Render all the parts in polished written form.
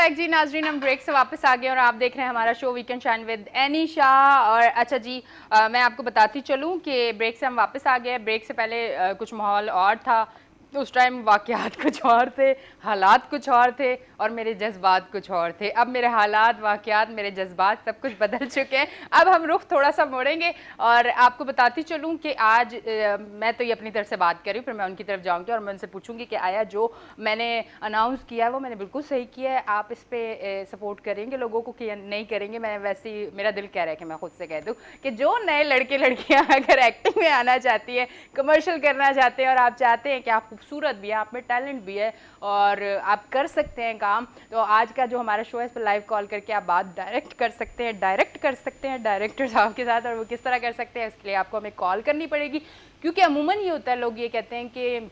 Back जी नाजरीन, हम break से वापस आ गए और आप देख रहे हैं हमारा show weekend shine with Annie Shah. और अच्छा जी, मैं आपको बताती चलूं कि ब्रेक से हम वापस आ गए। ब्रेक से पहले कुछ माहौल और था, उस टाइम वाक़यात कुछ और थे, हालात कुछ और थे और मेरे जज्बात कुछ और थे। अब मेरे हालात, वाक़यात, मेरे जज्बात सब कुछ बदल चुके हैं। अब हम रुख थोड़ा सा मोड़ेंगे और आपको बताती चलूँ कि आज मैं तो ये अपनी तरफ से बात कर रही हूँ, फिर मैं उनकी तरफ जाऊँगी और मैं उनसे पूछूंगी कि आया जो मैंने अनाउंस किया है वो मैंने बिल्कुल सही किया है, आप इस पर सपोर्ट करेंगे लोगों को कि नहीं करेंगे। मैं वैसे ही, मेरा दिल कह रहा है कि मैं खुद से कह दूँ कि जो नए लड़के लड़कियाँ अगर एक्टिंग में आना चाहती है, कमर्शियल करना चाहते हैं और आप चाहते हैं कि आप खूबसूरत भी है, आप में टैलेंट भी है और आप कर सकते हैं काम, तो आज का जो हमारा शो है इस पर लाइव कॉल करके आप बात डायरेक्ट कर सकते हैं, डायरेक्टर साहब के साथ। और वो किस तरह कर सकते हैं इसके लिए आपको हमें कॉल करनी पड़ेगी, क्योंकि अमूमन ये होता है, लोग ये कहते हैं कि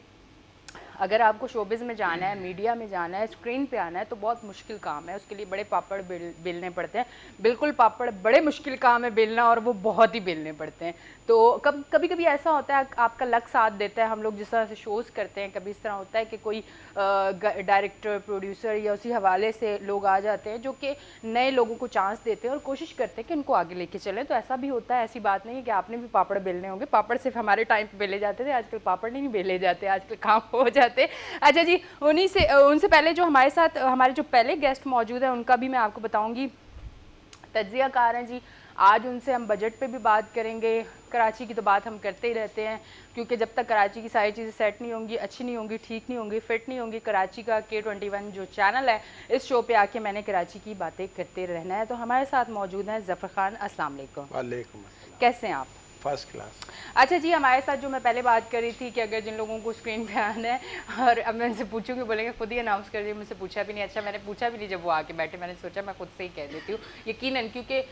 अगर आपको शोबिज़ में जाना है, मीडिया में जाना है, स्क्रीन पे आना है तो बहुत मुश्किल काम है, उसके लिए बड़े पापड़ बेलने पड़ते हैं। बिल्कुल पापड़ बड़े मुश्किल काम है बेलना, और वो बहुत ही बेलने पड़ते हैं। तो कभी कभी ऐसा होता है आपका लक साथ देता है, हम लोग जिस तरह से शोज़ करते हैं, कभी इस तरह होता है कि कोई डायरेक्टर, प्रोड्यूसर या उसी हवाले से लोग आ जाते हैं जो कि नए लोगों को चांस देते हैं और कोशिश करते हैं कि उनको आगे लेके चलें। तो ऐसा भी होता है, ऐसी बात नहीं है कि आपने भी पापड़ बेलने होंगे। पापड़ सिर्फ हमारे टाइम पे बेले जाते थे, आजकल पापड़ नहीं बेले जाते, आजकल काम हो जाते। अच्छा जी, उनसे पहले जो हमारे साथ हमारे जो पहले गेस्ट मौजूद हैं उनका भी मैं आपको बताऊंगी। तज्जियाकार हैं जी, आज उनसे हम बजट पे भी बात करेंगे। कराची की तो बात हम करते ही रहते हैं, क्योंकि जब तक कराची की सारी चीज़ें सेट नहीं होंगी, अच्छी नहीं होंगी, ठीक नहीं होंगी, फिट नहीं होंगी, कराची का K21 जो चैनल है, इस शो पे आके मैंने कराची की बातें करते रहना है। तो हमारे साथ मौजूद हैं ज़फ़र खान। अस्सलाम वालेकुम। वालेकुम अस्सलाम। कैसे हैं आप? First class. अच्छा जी, हमारे साथ जो मैं पहले बात कर रही थी कि अगर जिन लोगों को स्क्रीन पे आना है, और अब मैं उनसे पूछूंगी, बोलेंगे खुद ही अनाउंस कर दिए, मुझसे पूछा भी नहीं। अच्छा, मैंने पूछा भी नहीं जब वो आके बैठे, मैंने सोचा मैं खुद से ही कह देती हूँ यकीनन, क्योंकि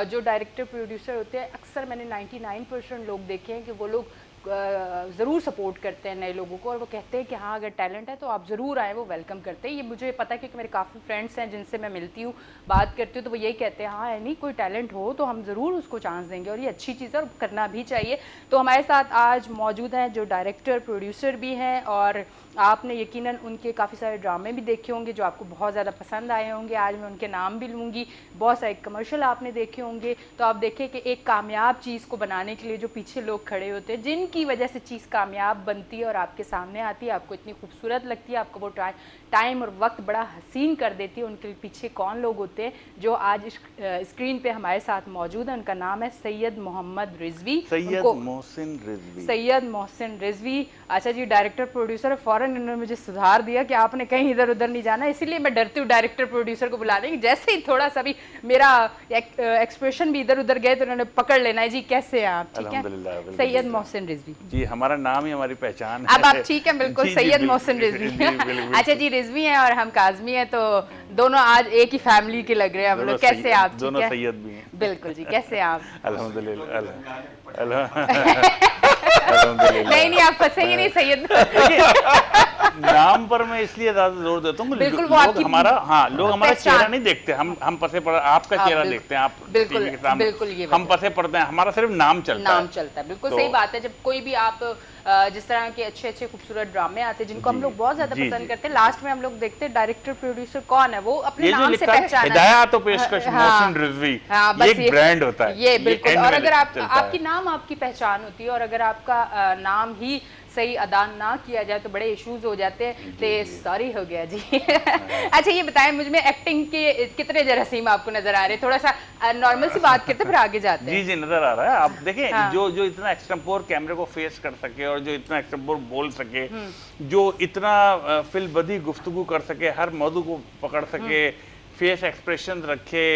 जो डायरेक्टर प्रोड्यूसर होते हैं अक्सर मैंने 99% लोग देखे हैं कि वो लोग ज़रूर सपोर्ट करते हैं नए लोगों को, और वो कहते हैं कि हाँ अगर टैलेंट है तो आप ज़रूर आएँ, वो वेलकम करते हैं। ये मुझे पता है क्योंकि मेरे काफ़ी फ्रेंड्स हैं जिनसे मैं मिलती हूँ, बात करती हूँ, तो वो यही कहते हैं हाँ नहीं, कोई टैलेंट हो तो हम ज़रूर उसको चांस देंगे, और ये अच्छी चीज़ है और करना भी चाहिए। तो हमारे साथ आज मौजूद हैं जो डायरेक्टर प्रोड्यूसर भी हैं, और आपने यकीनन उनके काफ़ी सारे ड्रामे भी देखे होंगे जो आपको बहुत ज़्यादा पसंद आए होंगे। आज मैं उनके नाम भी लूँगी। बहुत सारे कमर्शियल आपने देखे होंगे, तो आप देखें कि एक कामयाब चीज़ को बनाने के लिए जो पीछे लोग खड़े होते हैं, जिनकी वजह से चीज़ कामयाब बनती है और आपके सामने आती है, आपको इतनी खूबसूरत लगती है, आपको वो टाइम और वक्त बड़ा हसीन कर देती है, उनके पीछे कौन लोग होते हैं जो आज स्क्रीन पे हमारे साथ मौजूद है। उनका नाम है सैयद मोहम्मद रिजवी, सैयद मोहसिन रिजवी। सैयद मोहसिन रिजवी। अच्छा जी, डायरेक्टर प्रोड्यूसर, फ़ौरन इन्होंने मुझे सुधार दिया कि आपने कहीं इधर उधर नहीं जाना, इसीलिए मैं डरती हूँ डायरेक्टर प्रोड्यूसर को बुलाने की। जैसे ही थोड़ा सा भी मेरा एक्सप्रेशन भी इधर उधर गए तो उन्होंने पकड़ लेना है। जी कैसे हैं आप? ठीक है, सैयद मोहसिन रिजवी जी, हमारा नाम ही हमारी पहचान है। अब आप ठीक है, बिल्कुल सैयद मोहसिन रिजवी। अच्छा जी, रिजवी हैं और हम काज़मी हैं, तो दोनों आज एक ही फैमिली के लग रहे हैं हम लोग। कैसे आप? दोनों सैयद भी हैं। बिल्कुल जी, कैसे हैं आप? अल्हम्दुलिल्लाह। नहीं आप फंसेंगे नहीं सैयद। नाम पर मैं इसलिए ज्यादा जोर देता हूँ, बिल्कुल वो लोग हमारा लोग हमारा चेहरा नहीं देखते, हम पसे पड़ आपका चेहरा देखते हैं, आप बिल्कुल बिल्कुल ये हम पसे पड़ते हैं, हमारा सिर्फ नाम चलता है। बिल्कुल सही बात है। जब कोई भी आप जिस तरह के अच्छे अच्छे खूबसूरत ड्रामे आते हैं जिनको हम लोग बहुत ज्यादा पसंद करते हैं, लास्ट में हम लोग देखते हैं डायरेक्टर प्रोड्यूसर कौन है, वो अपने नाम से पहचाना है। हिदायत और पेशकश मोहसिन रिजवी, ये एक ब्रांड होता है ये बिल्कुल। और अगर आपकी नाम आपकी पहचान होती है, और अगर आपका नाम ही सही अदा ना किया जाए तो बड़े इश्यूज हो जाते हैं। तो सॉरी हो गया जी। अच्छा ये बताएं, मुझ में एक्टिंग के कितने जरासीम आपको नजर आ रहे हैं? थोड़ा सा नॉर्मल सी बात करते फिर आगे जाते हैं। जी नजर आ रहा है। आप देखें जो इतना एक्सटेम्पोर कैमरे को फेस कर सके, और जो इतना एक्सटेम्पोर बोल सके, जो इतना फिल्मबदी गुफ्तगू कर सके, हर मौजू को पकड़ सके, फेस एक्सप्रेशन रखे,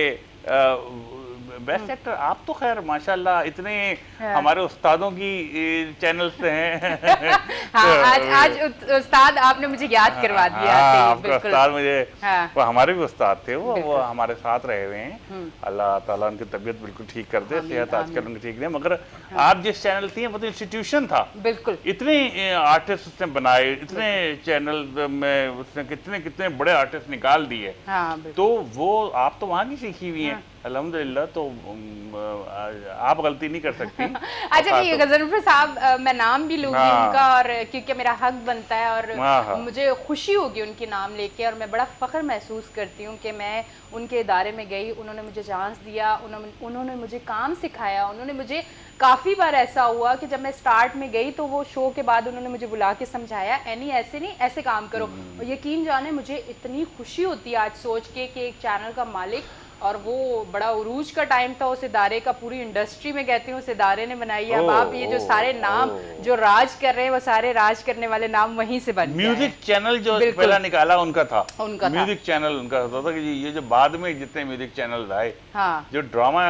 बेस्ट एक्टर। आप तो खैर माशाल्लाह इतने हमारे उस्तादों की चैनल से हैं। आज उस्ताद आपने मुझे याद करवा दिया। आपका उस्ताद मुझे वो हमारे भी उस्ताद थे, वो हमारे साथ रहे हुए हैं। अल्लाह ताला उनकी तबीयत बिल्कुल ठीक कर दे, सेहत आजकल उनकी ठीक नहीं, मगर आप जिस चैनल थी वो तो इंस्टीट्यूशन था। बिल्कुल, इतने आर्टिस्ट उसने बनाए, इतने चैनल में उसने कितने कितने बड़े आर्टिस्ट निकाल दिए। तो वो आप तो वहाँ की सीखी हुई हैं। अल्हम्दुलिल्लाह। तो आप गलती नहीं कर सकती। अच्छा जी, गजनफर साहब, मैं नाम भी लूंगी उनका, और क्योंकि मेरा हक बनता है, और मुझे खुशी होगी उनके नाम लेके, और मैं बड़ा फ़ख्र महसूस करती हूँ कि मैं उनके इदारे में गई, उन्होंने मुझे चांस दिया, उन्होंने मुझे काम सिखाया। उन्होंने मुझे काफ़ी बार ऐसा हुआ कि जब मैं स्टार्ट में गई तो वो शो के बाद उन्होंने मुझे बुला के समझाया, एनी ऐसे नहीं, ऐसे काम करो। और यकीन जाने मुझे इतनी खुशी होती है आज सोच के कि एक चैनल का मालिक, और वो बड़ा उरूज का टाइम था उस इदारे का, पूरी इंडस्ट्री में कहती हूँ उस इदारे ने बनाई है। अब आप ये जो सारे नाम जो राज कर रहे हैं, वो सारे राज करने वाले नाम वहीं से बन गए हैं। म्यूजिक चैनल जो पहला निकाला उनका था, म्यूजिक चैनल उनका होता था कि ये जो बाद में जितने म्यूजिक चैनल आए, हाँ, जो ड्रामा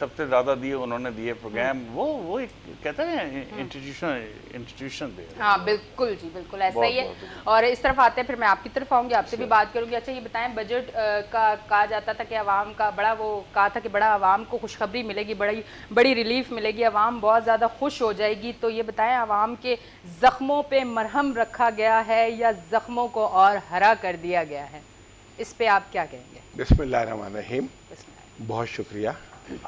सबसे ज्यादा दिए उन्होंने दिए प्रोग्राम, वो एक कहते हैं इंस्टीट्यूशन दे। हाँ बिल्कुल जी, बिल्कुल ऐसा ही है। और इस तरफ आते हैं, फिर मैं आपकी तरफ आऊंगी, आपसे भी बात करूंगी। अच्छा ये बताएं, बजट का कहा जाता था कि आवाम का बड़ा, वो कहा था कि बड़ा आवाम को खुशखबरी मिलेगी, बड़ी रिलीफ मिलेगी, आवाम बहुत ज़्यादा खुश हो जाएगी। तो ये बताएं, आवाम के ज़ख्मों पे मरहम रखा गया है या ज़ख्मों को और हरा कर दिया गया है? इस पे आप क्या कहेंगे? बिस्मिल्लाहिर्रहमानिर्रहीम। बहुत शुक्रिया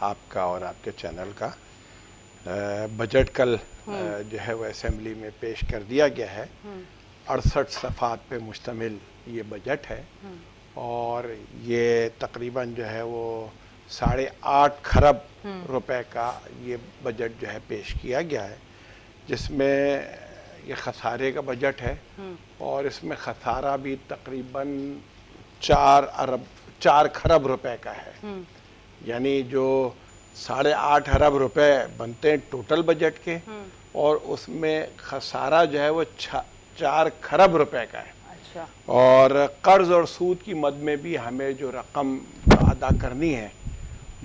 आपका और आपके चैनल का। बजट कल जो है वो असेंबली में पेश कर दिया गया है। 68 सफ़ात पे मुश्तमिल ये बजट है, और ये तकरीबन जो है वो 8.5 खरब रुपए का ये बजट जो है पेश किया गया है, जिसमें ये खसारे का बजट है, और इसमें खसारा भी तकरीबन 4 खरब रुपए का है। यानी जो 8.5 अरब रुपए बनते हैं टोटल बजट के, और उसमें खसारा जो है वो 4 खरब रुपए का है। अच्छा। और कर्ज और सूद की मद में भी हमें जो रकम अदा करनी है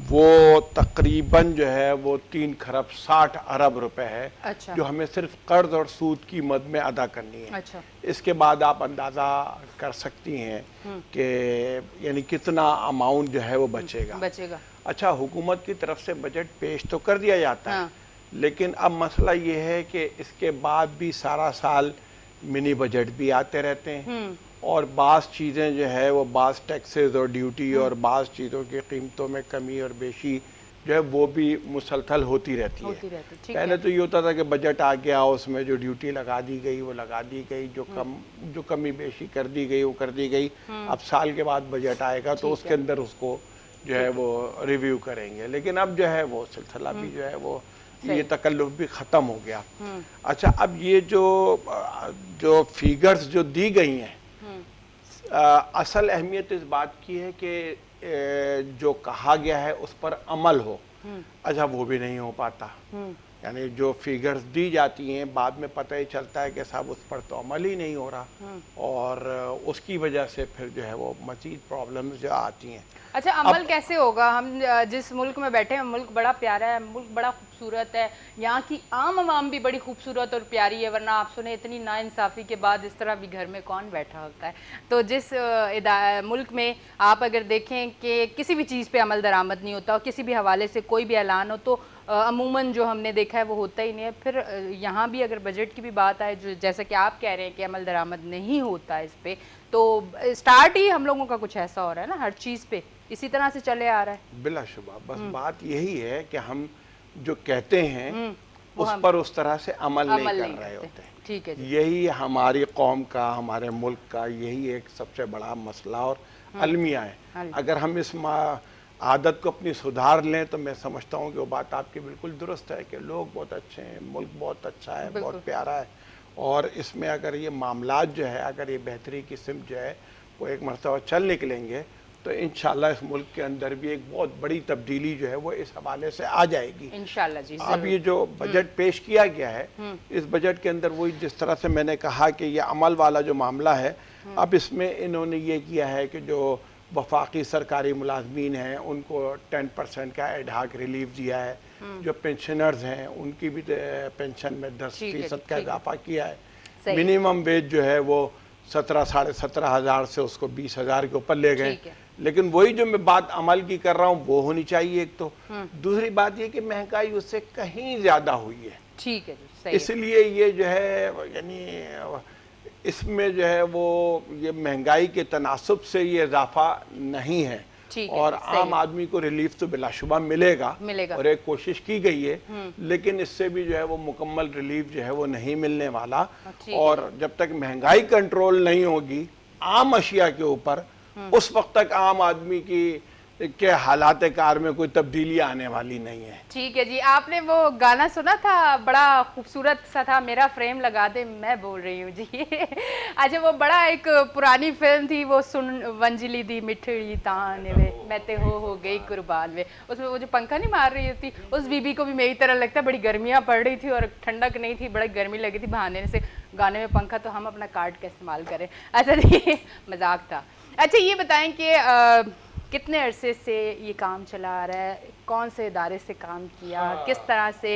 वो तकरीबन जो है वो 3 खरब 60 अरब रुपए है। अच्छा। जो हमें सिर्फ कर्ज और सूद की मद में अदा करनी है। अच्छा। इसके बाद आप अंदाज़ा कर सकती हैं कि यानी कितना अमाउंट जो है वो बचेगा। अच्छा, हुकूमत की तरफ से बजट पेश तो कर दिया जाता है, लेकिन अब मसला ये है कि इसके बाद भी सारा साल मिनी बजट भी आते रहते हैं, और बाज़ चीज़ें जो है वो बाज़ टैक्सेस और ड्यूटी और बाज़ चीज़ों की कीमतों में कमी और बेशी जो है वो भी मुसलसल होती रहती है। पहले तो ये होता था कि बजट आ गया, उसमें जो ड्यूटी लगा दी गई वो लगा दी गई, जो कमी बेशी कर दी गई वो कर दी गई। अब साल के बाद बजट आएगा तो उसके अंदर उसको जो है वो रिव्यू करेंगे, लेकिन अब जो है वो सिलसिला भी जो है वो ये तकल्लुफ़ भी ख़त्म हो गया। अच्छा, अब ये जो फिगर्स जो दी गई हैं, असल अहमियत इस बात की है कि जो कहा गया है उस पर अमल हो। अच्छा, वो भी नहीं हो पाता। यानी जो फिगर्स दी जाती हैं बाद में पता ही चलता है कि साहब उस पर तो अमल ही नहीं हो रहा, और उसकी वजह से फिर जो है वो मज़ीद प्रॉब्लम्स जो आती हैं। अच्छा, अमल कैसे होगा? हम जिस मुल्क में बैठे हैं, मुल्क बड़ा प्यारा है, मुल्क बड़ा खूबसूरत है, यहाँ की आम आवाम भी बड़ी खूबसूरत और प्यारी है, वरना आप सुने इतनी नाइंसाफ़ी के बाद इस तरह भी घर में कौन बैठा होता है। तो जिस मुल्क में आप अगर देखें कि किसी भी चीज़ पे अमल दरामद नहीं होता, और किसी भी हवाले से कोई भी ऐलान हो तो अमूमन जो हमने देखा है वो होता ही नहीं है। फिर यहाँ भी अगर बजट की भी बात आए, जो जैसा कि आप कह रहे हैं कि अमल दरामद नहीं होता इस पर, तो स्टार्ट ही हम लोगों का कुछ ऐसा हो रहा है ना, हर चीज़ पे इसी तरह से चले आ रहा है। बिलाशुबा, बस बात यही है कि हम जो कहते हैं उस पर उस तरह से अमल नहीं कर रहे होते। ठीक है, यही हमारी कौम का, हमारे मुल्क का यही एक सबसे बड़ा मसला और अलमिया है। अगर हम इस आदत को अपनी सुधार लें तो मैं समझता हूँ कि वो बात आपकी बिल्कुल दुरुस्त है कि लोग बहुत अच्छे हैं, मुल्क बहुत अच्छा है, बहुत प्यारा है, और इसमें अगर ये मामलात जो है, अगर ये बेहतरी की सिमत जो है वो एक मरतबा चल निकलेंगे तो इंशाल्लाह इस मुल्क के अंदर भी एक बहुत बड़ी तब्दीली जो है वो इस हवाले से आ जाएगी इंशाल्लाह जी। अब ये जो बजट पेश किया गया है, इस बजट के अंदर वही जिस तरह से मैंने कहा कि ये अमल वाला जो मामला है, अब इसमें इन्होंने ये किया है कि जो वफाकी सरकारी मुलाजमीन हैं उनको 10% का एडहाक रिलीफ दिया है, जो पेंशनर्स हैं उनकी भी पेंशन में 10% का इजाफा किया है, मिनिमम वेज जो है वो 17,500 से उसको 20,000 के ऊपर ले गए। लेकिन वही जो मैं बात अमल की कर रहा हूँ वो होनी चाहिए एक तो, दूसरी बात ये कि महंगाई उससे कहीं ज्यादा हुई है। ठीक है, इसलिए ये जो है यानी इसमें जो है वो ये महंगाई के तनासुब से ये इजाफा नहीं है, ठीक है, और सही आम है। आदमी को रिलीफ तो बिलाशुबा मिलेगा मिलेगा। और एक कोशिश की गई है, लेकिन इससे भी जो है वो मुकम्मल रिलीफ जो है वो नहीं मिलने वाला। ठीक है। और जब तक महंगाई कंट्रोल नहीं होगी आम अशिया के ऊपर, उस वक्त तक आम आदमी की के हालात कार में कोई तब्दीली आने वाली नहीं है। ठीक है जी, आपने वो गाना सुना था, बड़ा खूबसूरत सा था, मेरा फ्रेम लगा दे मैं बोल रही हूँ जी। अच्छा, वो बड़ा एक पुरानी फिल्म थी, वो सुन वंजली दी मिठड़ी तान वे मैं ते हो गई कुर्बान वे, उसमें वो जो पंखा नहीं मार रही थी उस बीबी को भी मेरी तरह लगता है बड़ी गर्मियाँ पड़ रही थी और ठंडक नहीं थी, बड़ी गर्मी लगी थी, बहाने से गाने में पंखा, तो हम अपना कार्ड का इस्तेमाल करें। अच्छा जी, मजाक था। अच्छा ये बताएं कि कितने अरसे से ये काम चला आ रहा है, कौन से इदारे से काम किया, किस तरह से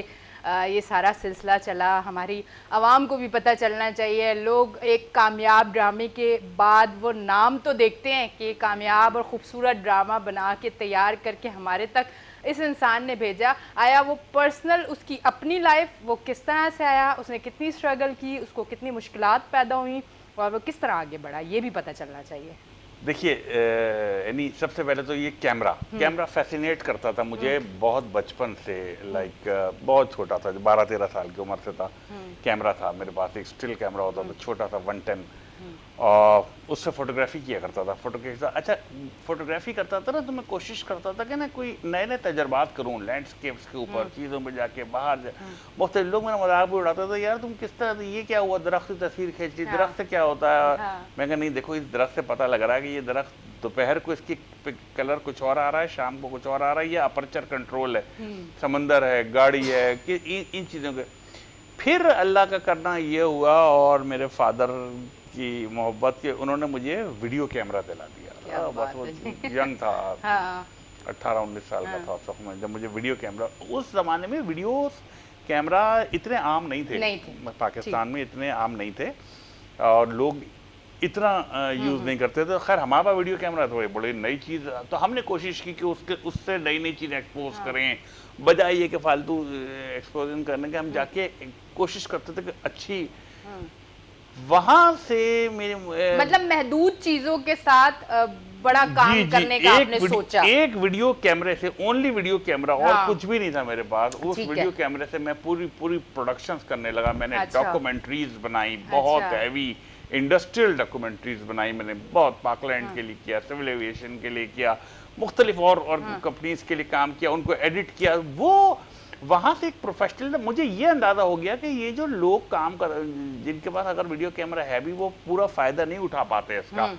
ये सारा सिलसिला चला, हमारी आवाम को भी पता चलना चाहिए। लोग एक कामयाब ड्रामे के बाद वो नाम तो देखते हैं कि कामयाब और ख़ूबसूरत ड्रामा बना के तैयार करके हमारे तक इस इंसान ने भेजा, आया वो पर्सनल उसकी अपनी लाइफ वो किस तरह से आया, उसने कितनी स्ट्रगल की, उसको कितनी मुश्किलात पैदा हुई और वो किस तरह आगे बढ़ा, ये भी पता चलना चाहिए। देखिए यानी सबसे पहले तो ये कैमरा फैसिनेट करता था मुझे बहुत बचपन से, लाइक बहुत छोटा था, 12-13 साल की उम्र से था। कैमरा था मेरे पास, एक स्टिल कैमरा होता था छोटा सा 110, और उससे फोटोग्राफी किया करता था। फोटोग्राफी करता था ना, तो मैं कोशिश करता था कि ना कोई नए नए तजर्बात करूँ लैंडस्केप्स के ऊपर, चीज़ों में जाके बाहर मुख्तलिफ लोग मेरा मजाक भी उड़ाते थे, यार तुम किस तरह, ये क्या हुआ, दरख्त की तस्वीर खींच ली, दरख्त से क्या होता है। मैं कहा नहीं देखो, इस दरख्त से पता लग रहा है कि ये दरख्त दोपहर को इसकी कलर कुछ और आ रहा है, शाम को कुछ और आ रहा है, ये अपर्चर कंट्रोल है, समंदर है, गाड़ी है, कि इन चीज़ों के। फिर अल्लाह का करना ये हुआ और मेरे फादर की मोहब्बत के, उन्होंने मुझे वीडियो कैमरा दिला दिया। बस वो यंग था, 18-19 साल का था उस वक्त में जब मुझे वीडियो कैमरा, उस ज़माने में वीडियो कैमरा इतने आम नहीं थे। पाकिस्तान में इतने आम नहीं थे और लोग इतना यूज़ नहीं करते थे। खैर हमारा वीडियो कैमरा तो बड़ी नई चीज़, तो हमने कोशिश की कि उससे नई नई चीज़ एक्सपोज करें, बजाय ये कि फालतू एक्सपोजिंग करने के, हम जाके कोशिश करते थे कि अच्छी, वहां से मेरे मतलब महदूद चीजों के साथ बड़ा काम करने का आपने सोचा। एक वीडियो कैमरे से, ओनली वीडियो कैमरा, और कुछ भी नहीं था मेरे पास। उस वीडियो कैमरे से मैं पूरी प्रोडक्शंस करने लगा। मैंने डॉक्यूमेंट्रीज बनाई, बहुत हैवी इंडस्ट्रियल डॉक्यूमेंट्रीज बनाई मैंने, बहुत पाकलैंड के लिए किया, सिविल एविएशन के लिए किया, मुख्तलिफ और कंपनीज के लिए काम किया, उनको एडिट किया। वो वहाँ से एक प्रोफेशनल, मुझे ये अंदाज़ा हो गया कि ये जो लोग काम कर, जिनके पास अगर वीडियो कैमरा है भी, वो पूरा फ़ायदा नहीं उठा पाते इसका।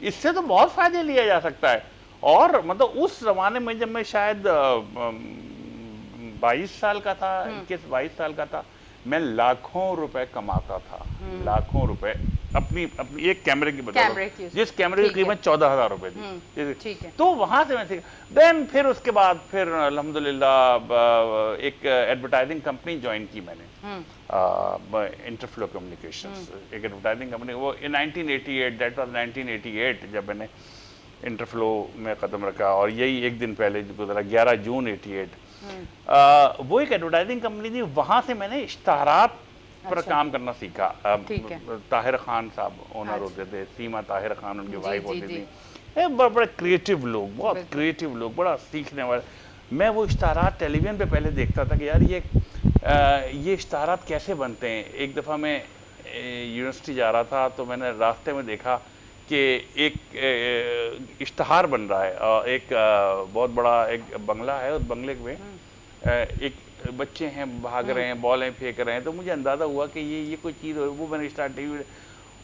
इससे तो बहुत फ़ायदे लिया जा सकता है। और मतलब उस ज़माने में जब मैं शायद 22 साल का था, 21-22 साल का था, मैं लाखों रुपए कमाता था, लाखों रुपए अपनी एक कैमरे की बदौलत, जिस कैमरे की कीमत 14,000 रुपए थी। तो वहां से मैं सीखा। देन फिर उसके बाद फिर अल्हम्दुलिल्लाह एक एडवर्टाइजिंग कंपनी ज्वाइन की मैंने, इंटरफ्लो कम्युनिकेशंस, एक एडवर्टाइजिंग कंपनी। वो इन 1988, दैट वाज 1988 जब मैंने इंटरफ्लो में कदम रखा, और यही एक दिन पहले गुजरा 11 जून 88। वो एक एडवर्टाइजिंग कंपनी थी, वहां से मैंने इश्तहारात पर काम करना सीखा। ताहिर खान साहब ओनर होते थे, सीमा ताहिर खान उनकी वाइफ होती थी। बड़े क्रिएटिव लोग, बहुत क्रिएटिव लोग, बड़ा सीखने वाले। मैं वो इश्तहारात टेलीविजन पे पहले देखता था कि यार ये इश्तहारात कैसे बनते हैं। एक दफ़ा मैं यूनिवर्सिटी जा रहा था, तो मैंने रास्ते में देखा कि एक इश्तहार बन रहा है, एक बहुत बड़ा एक बंगला है, उस बंगले में एक बच्चे हैं, भाग रहे हैं, बॉलें फेंक रहे हैं। तो मुझे अंदाज़ा हुआ कि ये कोई चीज़ हो। वो मैंने स्टार्ट टीवी,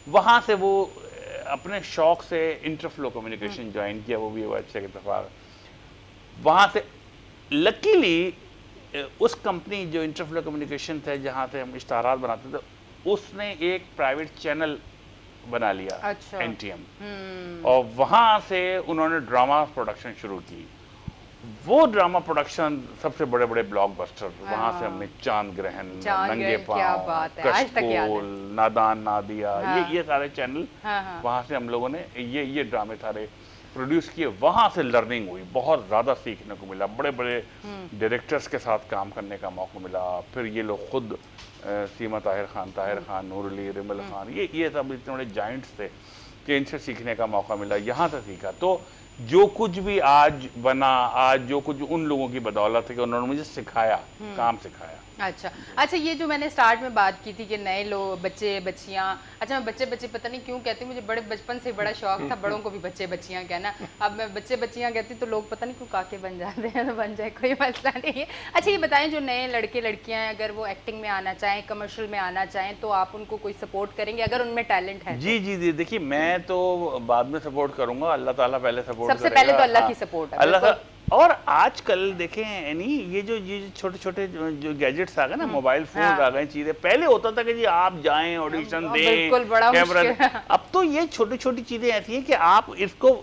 वहाँ से वो अपने शौक से इंटरफ्लो कम्युनिकेशन ज्वाइन किया, वो भी अच्छा इत्तेफाक। वहाँ से लकीली उस कंपनी जो इंटरफ्लो कम्युनिकेशन थे, जहाँ से हम इश्तहारात बनाते थे, उसने एक प्राइवेट चैनल बना लिया, NTM, और वहाँ से उन्होंने ड्रामा प्रोडक्शन शुरू की। वो ड्रामा प्रोडक्शन सबसे बड़े बड़े ब्लॉकबस्टर, वहाँ से हमने चांद ग्रहण, नंगे पाँव, कशकोल, नादान नादिया, ये सारे चैनल, वहाँ से हम लोगों ने ये ड्रामे सारे प्रोड्यूस किए। वहाँ से लर्निंग हुई, बहुत ज़्यादा सीखने को मिला, बड़े बड़े डायरेक्टर्स के साथ काम करने का मौका मिला। फिर ये लोग खुद सीमा ताहिर खान, नूर अली, रिमल खान, ये सब इतने बड़े जाइंट्स थे कि इनसे सीखने का मौका मिला, यहाँ से सीखा। तो जो कुछ भी आज बना, आज जो कुछ उन लोगों की बदौलत है कि उन्होंने मुझे सिखाया, काम सिखाया। अच्छा अच्छा, ये जो मैंने स्टार्ट में बात की थी कि नए लोग, बच्चे बच्चियां, अच्छा मैं बच्चे बच्चे पता नहीं क्यों कहती हूँ, मुझे बड़े बचपन से बड़ा शौक था बड़ों को भी बच्चे बच्चियां कहना। अब मैं बच्चे बच्चियां कहती तो लोग पता नहीं क्यों काके बन जाते हैं, तो बन जाए कोई मसला नहीं है। अच्छा ये बताएं, जो नए लड़के लड़कियां हैं अगर वो एक्टिंग में आना चाहें, कमर्शियल में आना चाहें, तो आप उनको कोई सपोर्ट करेंगे अगर उनमें टैलेंट है? जी जी जी, देखिए मैं तो बाद में सपोर्ट करूंगा, अल्लाह ताला पहले सपोर्ट सबसे पहले तो अल्लाह हाँ, की सपोर्ट है, अल्लाह बिल्कुल। और आजकल देखें यानी ये जो छोटे छोटे जो गैजेट्स आ गए ना, मोबाइल फोन आ गए, चीजें पहले होता था कि जी आप जाएं ऑडिशन दें, बिल्कुल, बड़ा कैमरा मुश्किल। अब तो ये छोटी छोटी चीजें ऐसी हैं कि आप इसको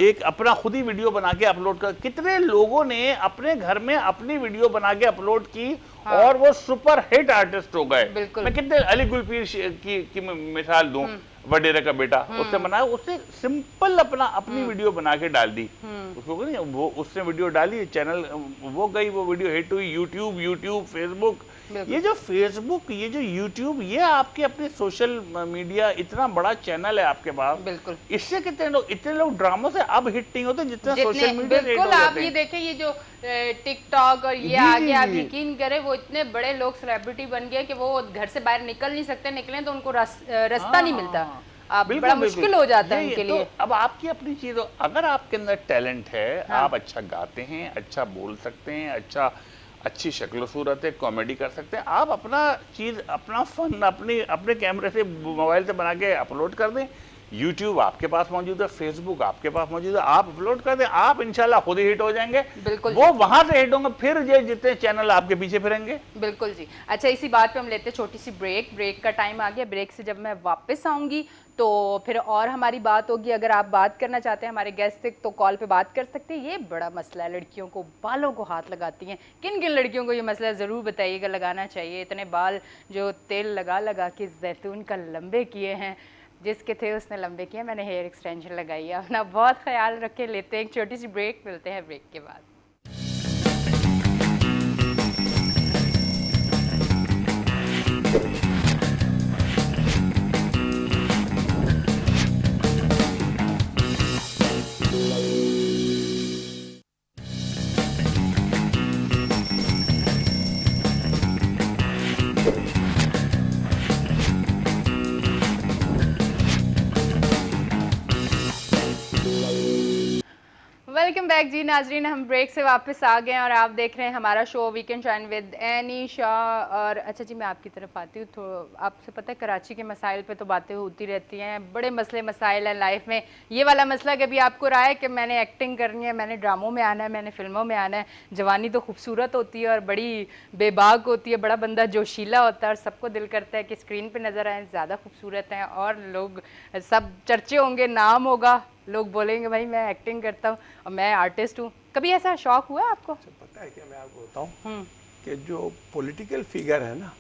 एक अपना खुद ही वीडियो बना के अपलोड कर, कितने लोगों ने अपने घर में अपनी वीडियो बना के अपलोड की और वो सुपर हिट आर्टिस्ट हो गए। बिल्कुल। मैं कितने अली गुलपीर की मिसाल दूं, वडेरा का बेटा, उससे बनाया, उसने सिंपल अपनी वीडियो बना के डाल दी, उसको नहीं वो उसने वीडियो डाली, चैनल वो गई, वो वीडियो हिट हुई, यूट्यूब फेसबुक, ये जो फेसबुक, ये जो यूट्यूब, ये आपके अपने सोशल मीडिया, इतना बड़ा चैनल है आपके पास, बिल्कुल। इससे इतने लोग ड्रामों से अब हिट नहीं होते जितना सोशल मीडिया। बिल्कुल, आप ये देखें, ये जो टिकटॉक और ये आ गया, आप यकीन करें वो इतने बड़े लोग सेलिब्रिटी बन गए कि वो घर से बाहर निकल नहीं सकते, निकले तो उनको रास्ता नहीं मिलता, अब बड़ा मुश्किल हो जाता है उनके लिए। अब आपकी अपनी चीज, अगर आपके अंदर टैलेंट है, आप अच्छा गाते हैं, अच्छा बोल सकते हैं, अच्छी शक्ल सूरत है, कॉमेडी कर सकते हैं, आप अपना चीज, अपना फन अपने कैमरे से, मोबाइल से बना के अपलोड कर दें, यूट्यूब आपके पास मौजूद है, फेसबुक आपके पास मौजूद है, आप अपलोड कर दें, आप इंशाल्लाह खुद ही हिट हो जाएंगे। बिल्कुल, वो वहां से हिट होंगे, फिर ये जितने चैनल आपके पीछे फिरेंगे। बिल्कुल जी। अच्छा इसी बात पे हम लेते हैं छोटी सी ब्रेक का टाइम आ गया। ब्रेक से जब मैं वापस आऊंगी तो फिर और हमारी बात होगी। अगर आप बात करना चाहते हैं हमारे गेस्ट से तो कॉल पे बात कर सकते हैं। ये बड़ा मसला है, लड़कियों को बालों को हाथ लगाती हैं, किन किन लड़कियों को ये मसला ज़रूर बताइएगा, लगाना चाहिए। इतने बाल जो तेल लगा के जैतून का लंबे किए हैं, जिसके थे उसने लंबे किए, मैंने हेयर एक्सटेंशन लगाई है। अपना बहुत ख्याल रखे। लेते हैं एक छोटी सी ब्रेक, मिलते हैं ब्रेक के बाद। वेलकम बैक जी नाजरीन, हम ब्रेक से वापस आ गए हैं और आप देख रहे हैं हमारा show weekend shine with Annie Shah. और अच्छा जी, मैं आपकी तरफ आती हूँ तो आपसे पता है कराची के मसाइल पे तो बातें होती रहती हैं, बड़े मसले मसाइल हैं लाइफ में। ये वाला मसला कभी आपको रहा है कि मैंने एक्टिंग करनी है, मैंने ड्रामों में आना है, मैंने फिल्मों में आना है? जवानी तो खूबसूरत होती है और बड़ी बेबाक होती है, बड़ा बंदा जोशीला होता है और सबको दिल करता है कि स्क्रीन पर नज़र आए, ज़्यादा खूबसूरत हैं और लोग सब चर्चे होंगे, नाम होगा, लोग बोलेंगे भाई मैं एक्टिंग करता हूँ और मैं आर्टिस्ट हूँ। कभी ऐसा शौक हुआ आपको? पता है क्या, मैं आपको बताऊं कि जो पॉलिटिकल फिगर है ना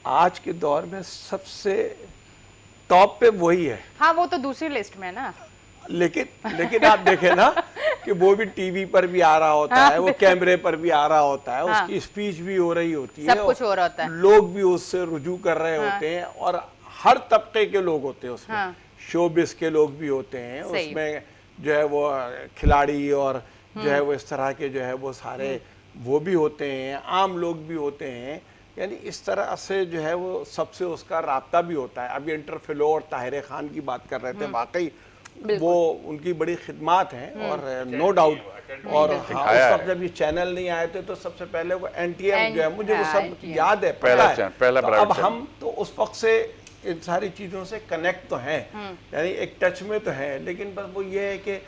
आज के दौर में सबसे टॉप पे वही है। हाँ वो तो दूसरी लिस्ट में है ना, लेकिन आप देखें ना कि वो भी टीवी पर भी आ रहा होता है, वो कैमरे पर भी आ रहा होता है, उसकी स्पीच भी हो रही होती है, सब कुछ हो रहा होता है, लोग भी उससे रुजू कर रहे होते हैं और हर तबके के लोग होते हैं उसमें, शोबिस के लोग भी होते हैं उसमें, जो है वो खिलाड़ी और जो है वो इस तरह के जो है वो सारे वो भी होते हैं, आम लोग भी होते हैं। यानी इस तरह से जो है वो सबसे उसका राब्ता भी होता है। अभी इंटर फेलो और ताहिर खान की बात कर रहे थे, वाकई वो उनकी बड़ी खिदमात हैं और नो डाउट। और हाँ, उस वक्त जब ये चैनल नहीं आए थे तो सबसे पहले वो NTM जो है, मुझे वो सब याद है, पहला तो अब हम तो उस वक्त से इन सारी चीज़ों से कनेक्ट तो हैं, यानी एक टच में तो है, लेकिन बस वो ये है कि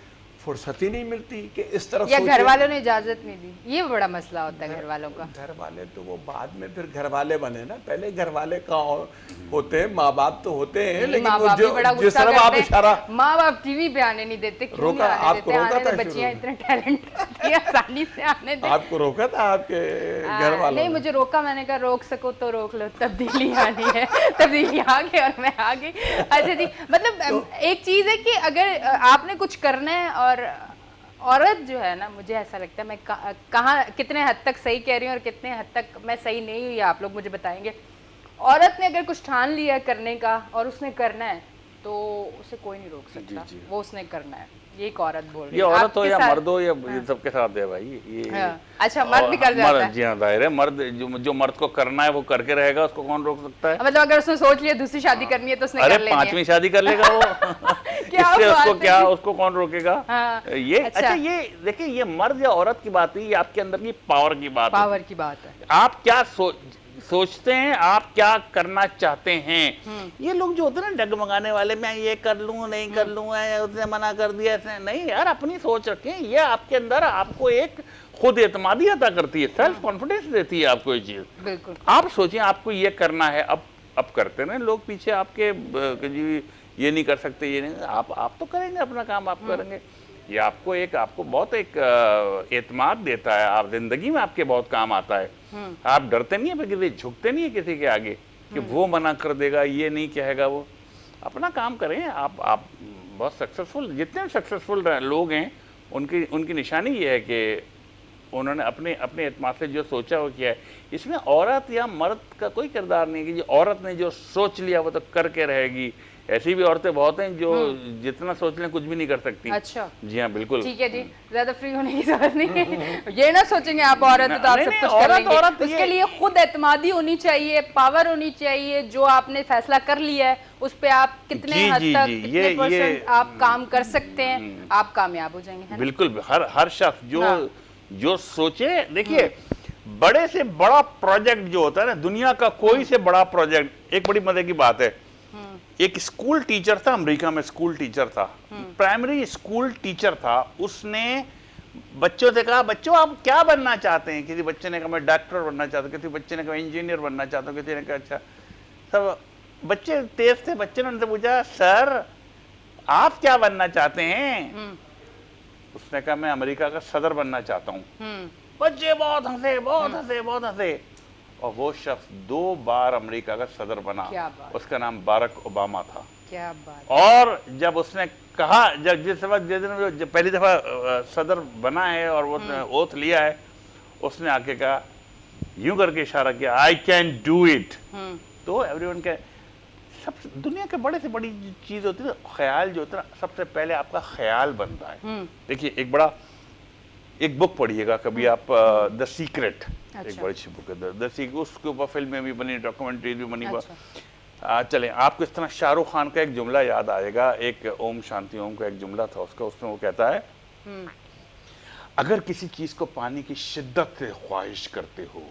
फुर्सत ही नहीं मिलती कि इस तरफ या घर वालों ने इजाजत नहीं दी, ये बड़ा मसला होता है घर वालों का। घर वाले तो वो बाद में फिर घर वाले बने ना, पहले घर वाले कहाँ होते हैं, माँ बाप तो होते हैं, लेकिन वो जो जिस तरफ आप इशारा, माँ बाप टीवी पे आने नहीं देते, क्यों रोका, नहीं आने देते? रोका था, बच्चियां इतने टैलेंट आसानी से आने दे। आपको रोका था आपके घर वालों? नहीं, मुझे रोका, मैंने कहा रोक सको तो रोक लो, तब्दीली आनी है, तब्दीली आ गई और मैं आ गई। अच्छा जी, मतलब एक चीज है कि अगर आपने कुछ करना है और औरत जो है ना, मुझे ऐसा लगता है, मैं कहाँ कितने हद तक सही कह रही हूँ और कितने हद तक मैं सही नहीं हुई, आप लोग मुझे बताएंगे। औरत ने अगर कुछ ठान लिया करने का और उसने करना है तो उसे कोई नहीं रोक सकता, वो उसने करना है। ये एक औरत बोल रही ये है। औरत हो आपके या साथ- मर्द हो या ये सबके साथ है भाई ये। हाँ। अच्छा, मर्द भी कर जाता है। जी हाँ, जाहिर है मर्द जो मर्द को करना है वो करके रहेगा, उसको कौन रोक सकता है। मतलब अगर उसने सोच लिया दूसरी शादी करनी है तो उसने अरे कर लेनी है। 5वीं शादी कर लेगा वो क्या इससे बात उसको है क्या, जी। उसको कौन रोकेगा। हाँ, ये अच्छा। अच्छा ये देखिए, ये मर्द या औरत की बात नहीं, ये आपके अंदर की पावर की बात है। पावर की बात है। आप क्या सोचते हैं, आप क्या करना चाहते हैं। ये लोग जो होते हैं ना डगमगाने वाले, मैं ये कर लूं नहीं कर लूं, उसने मना कर दिया इसने, नहीं यार, अपनी सोच रखें। ये आपके अंदर आपको एक खुद एतमादी अता करती है, सेल्फ कॉन्फिडेंस देती है आपको ये चीज। बिल्कुल। आप सोचिए आपको ये करना है, अब करते ना लोग पीछे आपके कि जी ये नहीं कर सकते, ये नहीं, आप तो करेंगे अपना काम, आप करेंगे। ये आपको बहुत एक एतमाद देता है, आप जिंदगी में आपके बहुत काम आता है। आप डरते नहीं है किसी, झुकते नहीं है किसी के आगे कि वो मना कर देगा, ये नहीं कहेगा वो। अपना काम करें आप बहुत सक्सेसफुल, जितने सक्सेसफुल लोग हैं उनकी निशानी ये है कि उन्होंने अपने एतमाद से जो सोचा वो किया है। इसमें औरत या मर्द का कोई किरदार नहीं है कि औरत ने जो सोच लिया वो तो करके रहेगी। ऐसी भी औरतें बहुत हैं जो जितना सोच लें कुछ भी नहीं कर सकती। अच्छा, जी हाँ, बिल्कुल। ठीक है जी, ज्यादा फ्री होने की जरूरत नहीं है। ये ना सोचेंगे आप औरत है तो आप नहीं, सब नहीं, कुछ कर औरत- लेंगे। औरत उसके ये- लिए खुद एतमादी होनी चाहिए, पावर होनी चाहिए। जो आपने फैसला कर लिया है उस पे आप कितने जी, हद जी, तक, जी, कितने ये- परसेंट आप काम कर सकते हैं, आप कामयाब हो जाएंगे, है ना? बिल्कुल, हर शख्स हाँ। जो सोचे, देखिए बड़े से बड़ा प्रोजेक्ट जो होता है ना, दुनिया का कोई से बड़ा प्रोजेक्ट, एक बड़ी मजे की बात है, एक स्कूल टीचर था, अमेरिका में स्कूल टीचर था, प्राइमरी स्कूल टीचर था। उसने बच्चों से कहा, बच्चों आप क्या बनना चाहते हैं। किसी बच्चे ने कहा मैं डॉक्टर बनना चाहता हूँ, किसी बच्चे ने कहा इंजीनियर बनना चाहता हूँ, किसी ने कहा अच्छा। सब बच्चे तेज थे, बच्चे ने उनसे पूछा सर आप क्या बनना चाहते हैं। उसने कहा मैं अमेरिका का सदर बनना चाहता हूँ। बच्चे बहुत हंसे, बहुत हंसे, बहुत हंसे। और वो शख्स 2 बार अमेरिका का सदर बना। क्या बात। उसका नाम बारक ओबामा था। क्या बात। और जब उसने कहा, जिस दिन जब पहली दफा सदर बना है और वो ओथ लिया है, उसने आके कहा, यूं करके इशारा किया, आई कैन डू इट। तो एवरीवन के सब दुनिया के बड़े से बड़ी चीज होती है, ख्याल जो होता है ना, सबसे पहले आपका ख्याल बनता है। देखिए एक बुक पढ़िएगा कभी आप, द सीक्रेट, एक बड़ी अच्छी बुक है द सीक्रेट। उसके ऊपर फिल्में भी बनी, डॉक्यूमेंट्री भी बनी। अच्छा। चलें, आपको इस तरह शाहरुख खान का एक जुमला याद आएगा, एक ओम शांति ओम का एक जुमला था उसका, उसमें वो कहता है, अगर किसी चीज को पाने की शिद्दत से ख्वाहिश करते हो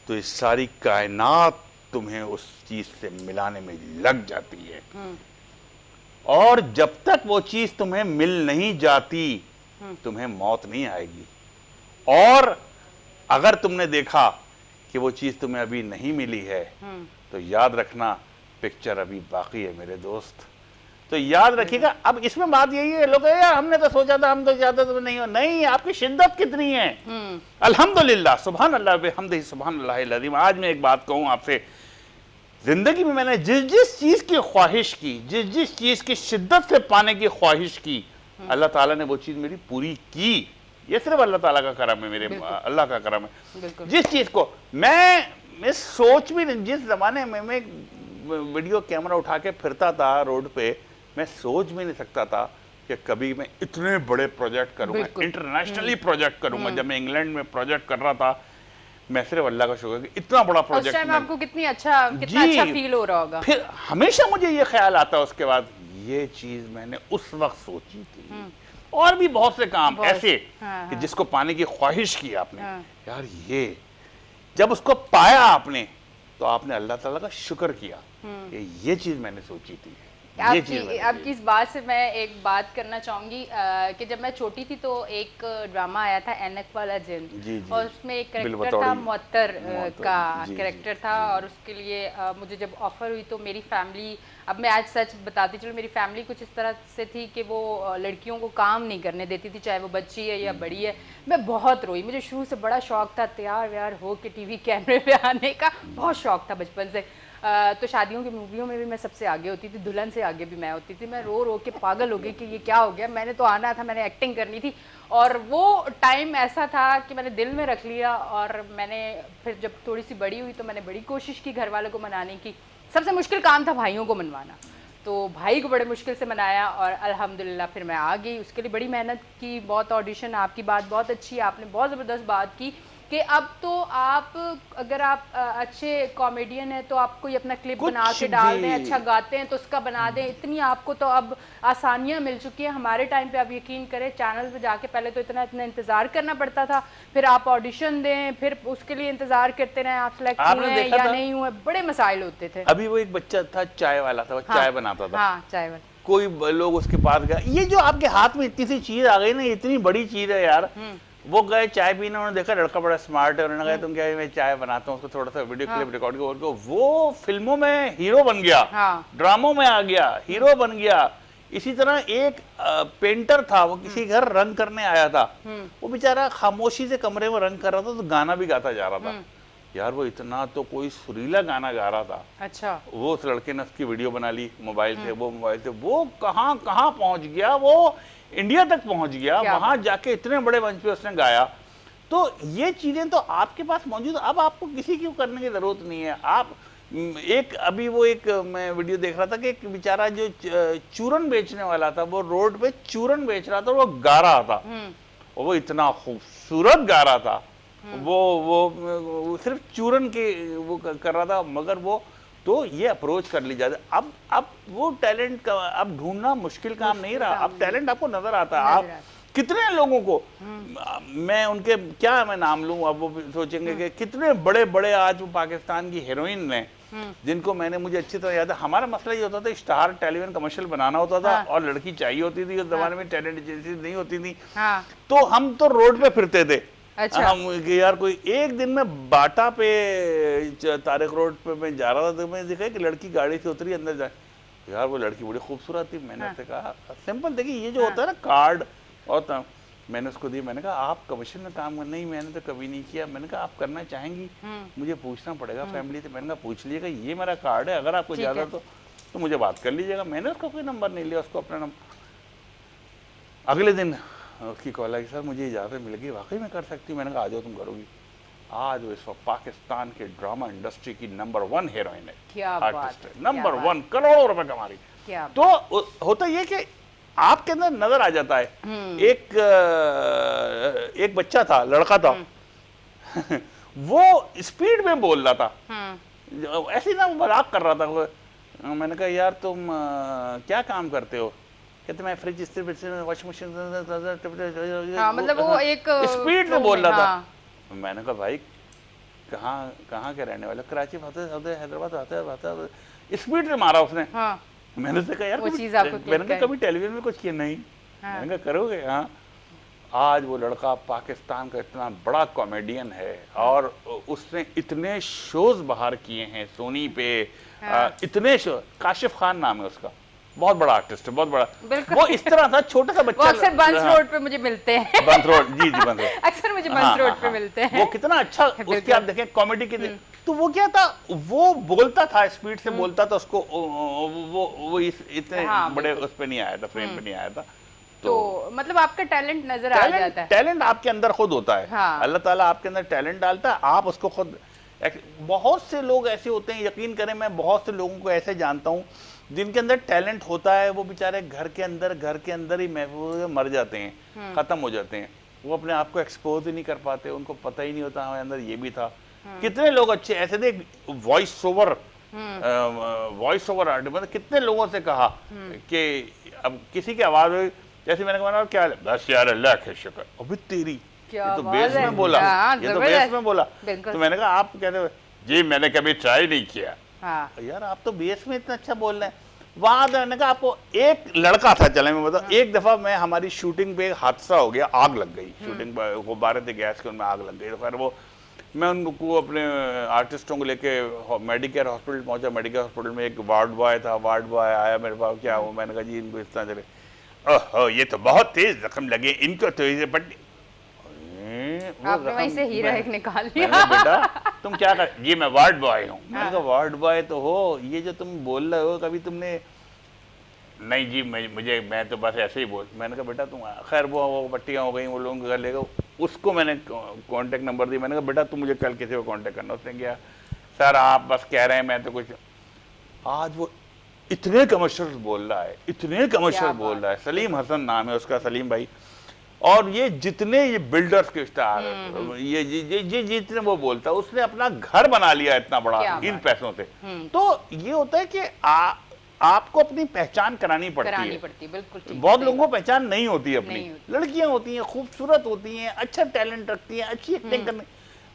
तो इस सारी कायनात तुम्हें उस चीज से मिलाने में लग जाती है, और जब तक वो चीज तुम्हें मिल नहीं जाती तुम्हें मौत नहीं आएगी। और अगर तुमने देखा कि वो चीज तुम्हें अभी नहीं मिली है तो याद रखना पिक्चर अभी बाकी है मेरे दोस्त। तो याद रखिएगा। अब इसमें बात यही है, लोग यार हमने तो सोचा था, हम तो ज्यादा तो नहीं हो, नहीं, आपकी शिद्दत कितनी है। अल्हम्दुलिल्लाह, सुभान अल्लाह बिहम्दिही, सुभान अल्लाहिल अज़ीम। आज मैं एक बात कहूं आपसे, जिंदगी में मैंने जिस चीज की ख्वाहिश की, जिस चीज की शिद्दत से पाने की ख्वाहिश की, अल्लाह ताला ने वो चीज मेरी पूरी की। ये सिर्फ अल्लाह ताला का करम है, मेरे अल्लाह का करम है। जिस चीज को मैं सोच भी नहीं, जिस जमाने में मैं वीडियो कैमरा उठा के फिरता था रोड पे, मैं सोच भी नहीं सकता था कि कभी मैं इतने बड़े प्रोजेक्ट करूंगा, इंटरनेशनली प्रोजेक्ट करूंगा। जब मैं इंग्लैंड में प्रोजेक्ट कर रहा था, मैं सिर्फ अल्लाह का शुक्र कि इतना बड़ा प्रोजेक्ट, उस टाइम आपको कितना अच्छा फील हो रहा होगा। फिर हमेशा मुझे ये ख्याल आता है उसके बाद, ये चीज मैंने उस वक्त सोची थी। और भी बहुत से काम ऐसे कि जिसको पाने की ख्वाहिश की आपने, यार ये जब उसको पाया आपने तो आपने अल्लाह ताला का शुक्र किया कि ये चीज मैंने सोची थी। आपकी इस बात से मैं एक बात करना चाहूंगी कि जब मैं छोटी थी तो एक ड्रामा आया था ऐनक वाला जिन, और उसमें एक कैरेक्टर था, मुअत्तर का कैरेक्टर था। और उसके लिए मुझे जब ऑफर हुई तो मेरी फैमिली, अब मैं आज सच बताती चलूँ, मेरी फैमिली कुछ इस तरह से थी कि वो लड़कियों को काम नहीं करने देती थी, चाहे वो बच्ची है या बड़ी है। मैं बहुत रोई, मुझे शुरू से बड़ा शौक था तैयार व्यार हो के टीवी कैमरे पे आने का, बहुत शौक था बचपन से। तो शादियों की मूवियों में भी मैं सबसे आगे होती थी, दुल्हन से आगे भी मैं होती थी। मैं रो रो के पागल हो गई कि ये क्या हो गया, मैंने तो आना था, मैंने एक्टिंग करनी थी। और वो टाइम ऐसा था कि मैंने दिल में रख लिया। और मैंने फिर जब थोड़ी सी बड़ी हुई तो मैंने बड़ी कोशिश की घर वालों को मनाने की। सबसे मुश्किल काम था भाइयों को मनवाना। तो भाई को बड़े मुश्किल से मनाया और अल्हम्दुलिल्लाह फिर मैं आ गई। उसके लिए बड़ी मेहनत की, बहुत ऑडिशन। आपकी बात बहुत अच्छी है, आपने बहुत ज़बरदस्त बात की कि अब तो आप अगर आप अच्छे कॉमेडियन हैं तो आप कोई अपना क्लिप कुछ बना के डाल दें, भी। अच्छा गाते हैं तो उसका बना दें। इतनी आपको तो अब आसानियां मिल चुकी हैं। हमारे टाइम पे आप यकीन करें चैनल पे जाके पहले तो इतना इतना इंतज़ार करना पड़ता था, फिर आप ऑडिशन दें, फिर उसके लिए इंतज़ार करते रहें आप सेलेक्ट आपने हुए देखा या था? नहीं हुए, बड़े मसाइल होते थे। अभी वो एक बच्चा था, चाय वाला था, वो चाय बनाता था। हाँ, चाय वाला। कोई लोग उसके पास गया, ये जो आपके हाथ में इतनी सी चीज आ गई ना, इतनी बड़ी चीज है यार। वो गए चाय पीने, उन्होंने देखा लड़का बड़ा स्मार्ट है, उन्होंने कहा तुम क्या है, मैं चाय बनाता हूँ, उसको थोड़ा सा वीडियो क्लिप रिकॉर्ड किया, वो फिल्मों में हीरो बन गया, हाँ। ड्रामों में आ गया, हीरो बन गया। इसी तरह एक पेंटर था, वो किसी घर रंग करने आया था, वो बेचारा खामोशी से कमरे में रंग कर रहा था, तो गाना भी गाता जा रहा था यार। वो इतना तो कोई सुरीला गाना गा रहा था। अच्छा। वो उस लड़के ने उसकी वीडियो बना ली मोबाइल से, वो मोबाइल से वो कहाँ कहाँ पहुंच गया, वो इंडिया तक पहुंच गया, वहां जाके इतने बड़े मंच पे उसने गाया। तो ये चीजें तो आपके पास मौजूद, अब आपको किसी की करने की जरूरत नहीं है। आप एक अभी वो एक मैं वीडियो देख रहा था कि एक बेचारा जो चूरन बेचने वाला था, वो रोड पे चूरन बेच रहा था, वो गा रहा था, और वो इतना खूबसूरत गा रहा था। वो सिर्फ चूरन के वो कर रहा था, मगर वो तो ये अप्रोच कर ली जाती। अब वो टैलेंट का अब ढूंढना मुश्किल काम नहीं रहा, अब टैलेंट आपको नजर आता है। आप कितने लोगों को मैं उनके क्या मैं नाम लूं, अब वो सोचेंगे कि कितने बड़े बड़े आज वो पाकिस्तान की हीरोइन ने, जिनको मैंने, मुझे अच्छी तरह याद है, हमारा मसला ये होता था स्टार टेलीविजन कमर्शियल बनाना होता था, और लड़की चाहिए होती थी, उस जमाने में टैलेंट एजेंसी नहीं होती थी, तो हम तो रोड पे फिरते थे। अच्छा। हम यार कोई एक दिन में बाटा पे तारिक रोड पे मैं जा रहा था, तो मैंने देखा कि लड़की गाड़ी से उतरी, अंदर जाए, यार वो लड़की बड़ी खूबसूरत थी। मैंने उससे कहा सिंपल, देखिए ये जो होता है ना कार्ड, और मैंने उसको दी, मैंने कहा आप कमीशन में काम करना। नहीं, मैंने तो कभी नहीं किया। मैंने कहा आप करना चाहेंगी, मुझे पूछना पड़ेगा फैमिली से। मैंने कहा पूछ लीजिएगा, ये मेरा कार्ड है, अगर आपको ज्यादा तो मुझे बात कर लीजिएगा। मैंने उसका कोई नंबर नहीं लिया, उसको अपना नंबर। अगले दिन उसकी कॉल आई, सर मुझे इजाज़त मिल गई, वाकई में कर सकती हूँ। मैंने कहा आ जाओ, तुम करोगी। आज वो इस वक्त पाकिस्तान के ड्रामा इंडस्ट्री की नंबर 1 हीरोइन है, क्या आर्टिस्ट है, नंबर 1, करोड़ों रुपए कमा रही। तो होता ये कि आपके अंदर नजर आ जाता है। एक बच्चा था, लड़का था, वो स्पीड में बोल रहा था, ऐसे ना वो मजाक कर रहा था। मैंने कहा यार तुम क्या काम करते हो? कहते मैं फ्रिज, वॉशिंग मशीन, मतलब वो एक स्पीड में बोल रहा था। मैंने कहा भाई कहाँ के रहने वाले? कराची, हैदराबाद, स्पीड में मारा उसने। मैंने उससे कहा यार मैंने कहा कभी टेलीविजन में कुछ किया? नहीं। मैंने कहा करोगे? हाँ। आज वो लड़का पाकिस्तान का इतना बड़ा कॉमेडियन है, और उसने इतने शोज बाहर किए हैं सोनी पे, इतने शो। काशिफ खान नाम है उसका, बहुत बड़ा आर्टिस्ट है, बहुत बड़ा। वो इस तरह था, छोटा सा बच्चा। अक्सर बंस रोड पे मुझे मिलते हैं। बंस रोड, जी बंस रोड, अक्सर मुझे बंस रोड पे मिलते हैं। वो कितना अच्छा उसके आप देखें कॉमेडी के। तो वो क्या था, वो बोलता था, स्पीड से बोलता था, उसको वो इतने बड़े उस पे नहीं आया था, फ्रेम पे नहीं आया था। तो मतलब आपका टैलेंट नजर आ जाता है। टैलेंट आपके अंदर खुद होता है। अल्लाह ताला आपके अंदर टैलेंट डालता है, आप उसको खुद। बहुत से लोग ऐसे होते हैं, यकीन करें मैं बहुत से लोगों को ऐसे जानता हूँ जिनके अंदर टैलेंट होता है, वो बेचारे घर के अंदर ही महफूज मर जाते हैं, खत्म हो जाते हैं। वो अपने आप को एक्सपोज ही नहीं कर पाते, उनको पता ही नहीं होता हमारे अंदर ये भी था। कितने लोग अच्छे ऐसे थे, वॉइस ओवर आर्टिस्ट, मतलब कितने लोगों से कहा कि अब किसी की आवाज, जैसे मैंने कहा क्या बस यार अल्लाह के शुक्र, अभी तेरी ये तो बेस में बोला, ये तो बेस में बोला। तो मैंने कहा आप कहते हो जी मैंने कभी ट्राई नहीं किया। यार आप तो बेस में इतना अच्छा बोल रहे हैं। वहां मैंने कहा आपको एक लड़का था, चले मैं बताऊं, एक दफा मैं हमारी शूटिंग पे एक हादसा हो गया, आग लग गई शूटिंग पर, वो 12 थे गैस के, उनमें आग लग गई। तो खैर वो मैं उनको अपने आर्टिस्टों को लेके मेडिकेयर हॉस्पिटल पहुंचा। मेडिकेयर हॉस्पिटल में एक वार्ड बॉय था, वार्ड बॉय आया मेरे पास, क्या हो? मैंने कहा जी इनको इस तरह चले, ओहो ये तो बहुत तेज जख्म लगे इनको, तो ये पट्टी आपने वहीं से हीरा एक निकाल लिया। बेटा तुम क्या कर, ये मैं वार्ड बॉय हूँ। मैंने कहा वार्ड बॉय तो हो, ये जो तुम बोल रहे हो कभी तुमने? नहीं जी मैं तो बस ऐसे ही बोल। मैंने कहा बेटा तुम, खैर वो पट्टियाँ हो गई, वो लोगों के घर ले गए, उसको मैंने कांटेक्ट नंबर दी। मैंने कहा बेटा तुम मुझे कल किसी को कांटेक्ट करना। उसने किया, सर आप बस कह रहे हैं, मैं तो कुछ। आज वो इतने कमर्शियल बोल रहा है, इतने कमर्शियल क्या बोल बात रहा है। सलीम हसन नाम है उसका, सलीम भाई। और ये जितने ये बिल्डर्स के स्टार, ये जितने वो बोलता है, उसने अपना घर बना लिया इतना बड़ा क्या इन बात। पैसों से। तो ये होता है कि आपको अपनी पहचान करानी पड़ती है। बिल्कुल ठीक, बहुत सही लोगों को बात। पहचान नहीं होती है अपनी। नहीं होती। लड़कियां होती हैं, खूबसूरत होती हैं, अच्छा टैलेंट रखती हैं, अच्छी एक्टिंग करने,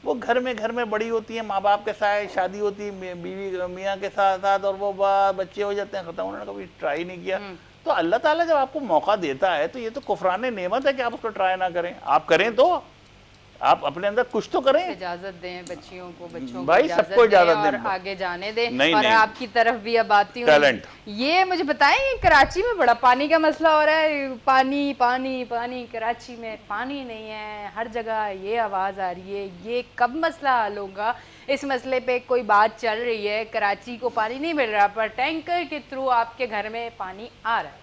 वो घर में बड़ी होती है, माँ बाप के साथ शादी होती है, बीवी मियाँ के साथ, और वो बच्चे हो जाते हैं, खत्म। उन्होंने कभी ट्राई नहीं किया। तो अल्लाह ताला जब आपको मौका देता है तो ये तो कुफरान नेमत है कि आप उसको ट्राई ना करें। आप करें तो आप अपने अंदर कुछ तो करें। इजाजत दें बच्चों को भाई, सबको इजाजत और दें। आगे जाने दें। नहीं, और नहीं। आपकी तरफ भी अब आती हूँ। टैलेंट। ये मुझे बताएं, ये कराची में बड़ा पानी का मसला हो रहा है। पानी पानी पानी, कराची में पानी नहीं है, हर जगह ये आवाज़ आ रही है। ये कब मसला हल होगा? इस मसले पे कोई बात चल रही है, कराची को पानी नहीं मिल रहा, पर टैंकर के थ्रू आपके घर में पानी आ रहा है।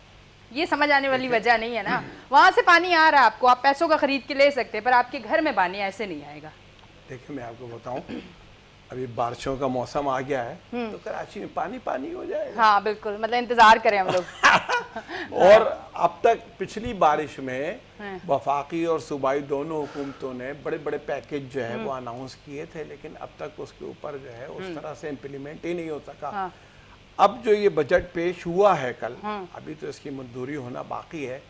ये समझ आने वाली वजह नहीं है ना। वहां से पानी आ रहा है, आपको, आप पैसों का खरीद के ले सकते हैं, पर आपके घर में पानी ऐसे नहीं आएगा। देखिए मैं आपको बताऊं, अभी बारिशों का मौसम आ गया है तो कराची में पानी पानी हो जाएगा। हाँ बिल्कुल, मतलब इंतजार करें हम लोग। और अब तक पिछली बारिश में वफाकी और सूबाई दोनों हुकूमतों ने बड़े बड़े पैकेज जो है वो अनाउंस किए थे, लेकिन अब तक उसके ऊपर जो है उस तरह से इम्प्लीमेंट ही नहीं हो सका। हाँ। अब जो ये बजट पेश हुआ है कल, अभी तो इसकी मंजूरी होना बाकी है।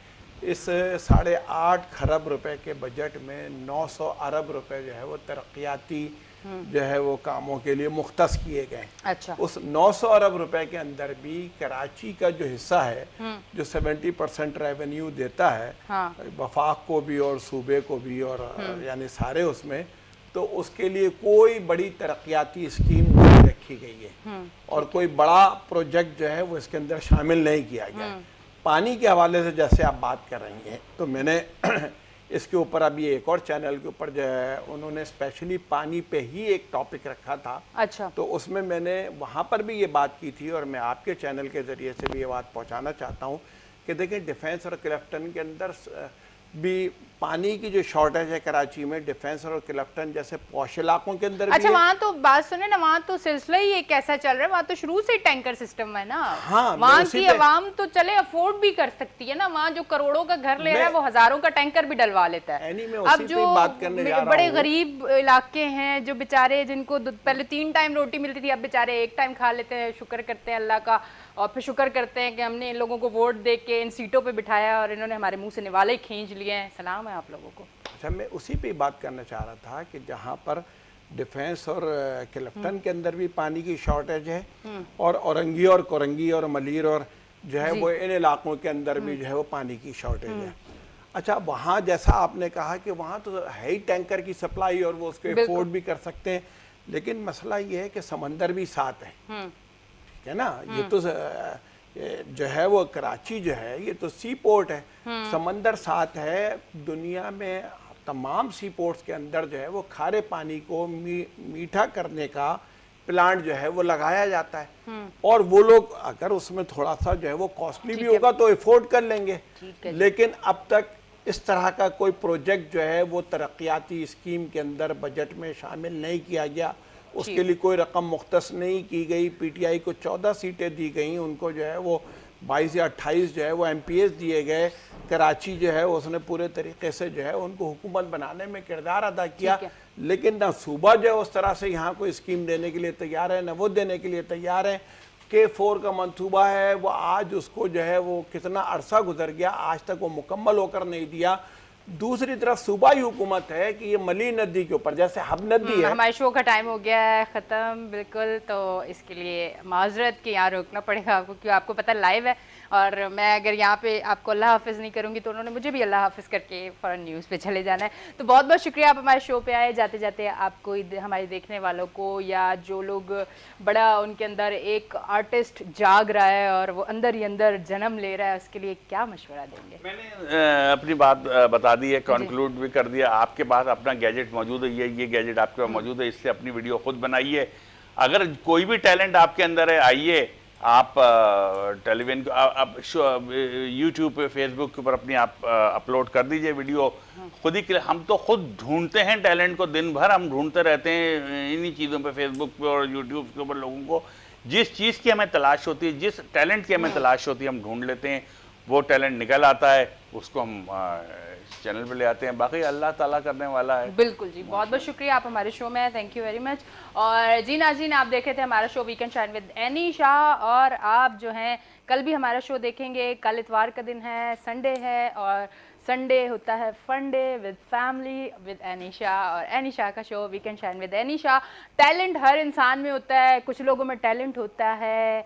इस 8.5 खरब रुपए के बजट में 900 अरब रुपए जो है वो तरक्याती जो है वो कामों के लिए मुख्तस किए गए। अच्छा। उस 900 अरब रुपए के अंदर भी कराची का जो हिस्सा है, जो 70% रेवेन्यू देता है, हाँ। वफाक को भी और सूबे को भी, और यानी सारे उसमें, तो उसके लिए कोई बड़ी तरक्याती स्कीम नहीं रखी गई है और कोई बड़ा प्रोजेक्ट जो है वो इसके अंदर शामिल नहीं किया गया है। पानी के हवाले से जैसे आप बात कर रही हैं, तो मैंने इसके ऊपर अभी एक और चैनल के ऊपर जो है उन्होंने स्पेशली पानी पे ही एक टॉपिक रखा था। अच्छा। तो उसमें मैंने वहाँ पर भी ये बात की थी, और मैं आपके चैनल के ज़रिए से भी ये बात पहुँचाना चाहता हूँ कि देखें, डिफेंस और क्लिफ्टन के अंदर भी पानी की जो शॉर्टेज है कराची में, डिफेंस और क्लिफ्टन जैसे पॉश इलाकों के अंदर अच्छा, भी वहाँ तो बात सुने ना, वहाँ तो सिलसिला ही एक ऐसा चल रहा है, वहाँ तो शुरू से टैंकर सिस्टम है ना। हाँ, वहाँ की आवाम तो चले अफोर्ड भी कर सकती है ना। वहाँ जो करोड़ों का घर ले रहा है वो हजारों का टैंकर भी डलवा लेता है। अब जो बड़े गरीब इलाके हैं, जो बेचारे, जिनको पहले 3 टाइम रोटी मिलती थी, अब बेचारे 1 टाइम खा लेते हैं, शुक्र करते हैं अल्लाह का, और फिर शुक्र करते हैं कि हमने इन लोगों को वोट दे के इन सीटों पे बिठाया और इन्होंने हमारे मुंह से निवाले खींच लिए हैं। सलाम है आप लोगों को। अच्छा, मैं उसी पे बात करना चाह रहा था कि जहाँ पर डिफेंस और क्लिफ्टन के अंदर भी पानी की शॉर्टेज है, और औरंगी और कोरंगी और मलीर और जो है वो इन इलाकों के अंदर भी जो है वो पानी की शॉर्टेज है। अच्छा, वहाँ जैसा आपने कहा कि वहाँ तो है ही टैंकर की सप्लाई और वो उसको अफोर्ड भी कर सकते हैं, लेकिन मसला ये है कि समंदर भी साथ है, ठीक है ना। ये तो जो है वो कराची जो है ये तो सी पोर्ट है, समंदर साथ है। दुनिया में तमाम सी पोर्ट्स के अंदर जो है वो खारे पानी को मीठा करने का प्लांट जो है वो लगाया जाता है, और वो लोग अगर उसमें थोड़ा सा जो है वो कॉस्टली भी होगा तो अफोर्ड कर लेंगे, लेकिन अब तक इस तरह का कोई प्रोजेक्ट जो है वो तरक्याती स्कीम के अंदर बजट में शामिल नहीं किया गया। उसके लिए कोई रकम मुख्तस नहीं की गई। पीटीआई को 14 सीटें दी गई, उनको जो है वो 22 या 28 जो है वो एमपीएस दिए गए। कराची जो है उसने पूरे तरीके से जो है उनको हुकूमत बनाने में किरदार अदा किया, लेकिन ना सूबा जो है उस तरह से यहाँ कोई स्कीम देने के लिए तैयार है, ना वो देने के लिए तैयार है। K4 का मंसूबा है, वो आज उसको जो है वो कितना अरसा गुजर गया, आज तक वो मुकम्मल होकर नहीं दिया। दूसरी तरफ सूबाई हुकूमत है कि ये मली नदी के ऊपर, जैसे हब नदी है। हमारे शो का टाइम हो गया है ख़त्म, बिल्कुल, तो इसके लिए माजरत कि यहाँ रोकना पड़ेगा आपको, क्योंकि आपको पता लाइव है, और मैं अगर यहाँ पे आपको अल्लाह हाफिज़ नहीं करूँगी तो उन्होंने मुझे भी अल्लाह हाफिज़ करके फ़ौरन न्यूज़ पे चले जाना है। तो बहुत बहुत शुक्रिया आप हमारे शो पे आए। जाते जाते आपको, हमारे देखने वालों को, या जो लोग बड़ा उनके अंदर एक आर्टिस्ट जाग रहा है और वो अंदर ही अंदर जन्म ले रहा है, उसके लिए क्या मशवरा देंगे? मैंने अपनी बात बता दी है, कंक्लूड भी कर दिया। आपके पास अपना गैजेट मौजूद है, ये गैजेट आपके पास मौजूद है, इससे अपनी वीडियो खुद बनाइए। अगर कोई भी टैलेंट आपके अंदर है, आइए आप टेलीविजन यूट्यूब पे, फेसबुक के ऊपर अपनी आप अपलोड कर दीजिए वीडियो खुद ही। हम तो खुद ढूंढते हैं टैलेंट को, दिन भर हम ढूंढते रहते हैं इन्हीं चीज़ों पे, फेसबुक पे और यूट्यूब के ऊपर लोगों को जिस चीज़ की हमें तलाश होती है, जिस टैलेंट की हमें तलाश होती है, हम ढूंढ लेते हैं, वो टैलेंट निकल आता है, उसको हम चैनल पे ले आते हैं। बाकी अल्लाह ताला करने वाला है। बिल्कुल जी, बहुत बहुत शुक्रिया, आप हमारे शो में हैं, थैंक यू वेरी मच। और जी नाज़रीन, आप देख रहे थे हमारा show weekend shine with Annie Shah, और आप जो हैं कल भी हमारा शो देखेंगे। कल इतवार का दिन है, संडे है, और संडे होता है fun day with family with Annie Shah, और एनी शाह का show weekend shine with Annie Shah. Talent हर इंसान में होता है, कुछ लोगों में टैलेंट होता है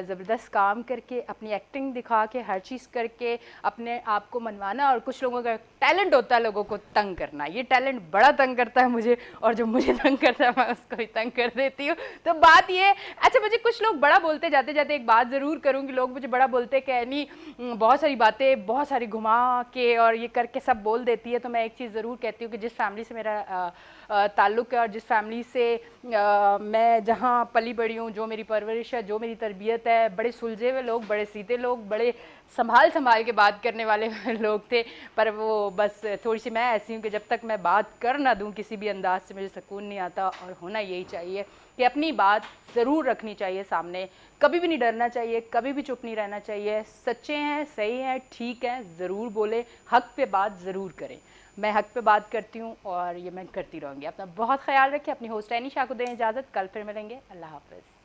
ज़बरदस्त काम करके, अपनी एक्टिंग दिखा के, हर चीज़ करके अपने आप को मनवाना, और कुछ लोगों का टैलेंट होता है लोगों को तंग करना। ये टैलेंट बड़ा तंग करता है मुझे, और जो मुझे तंग करता है मैं उसको भी तंग कर देती हूँ। तो बात ये, अच्छा मुझे कुछ लोग बड़ा बोलते, जाते जाते एक बात ज़रूर करूँगी, लोग मुझे बड़ा बोलते कि नहीं बहुत सारी बातें, बहुत सारी घुमा के और ये करके सब बोल देती है। तो मैं एक चीज़ ज़रूर कहती हूँ कि जिस फैमिली से मेरा ताल्लुक़ है, और जिस फैमिली से मैं जहाँ पली बड़ी हूँ, जो मेरी परवरिश है, जो मेरी तरबियत है, बड़े सुलझे हुए लोग, बड़े सीधे लोग, बड़े संभाल संभाल के बात करने वाले लोग थे। पर वो बस थोड़ी सी मैं ऐसी हूँ कि जब तक मैं बात कर ना दूँ किसी भी अंदाज से, मुझे सुकून नहीं आता। और होना यही चाहिए कि अपनी बात ज़रूर रखनी चाहिए सामने, कभी भी नहीं डरना चाहिए, कभी भी चुप नहीं रहना चाहिए। सच्चे हैं, सही हैं, ठीक हैं, ज़रूर बोले, हक पे बात ज़रूर करें। मैं हक पे बात करती हूँ और ये मैं करती रहूँगी। अपना बहुत ख्याल रखें। अपनी होस्ट एनी शाह को दें इजाज़त, कल फिर मिलेंगे। अल्लाह हाफ़िज़।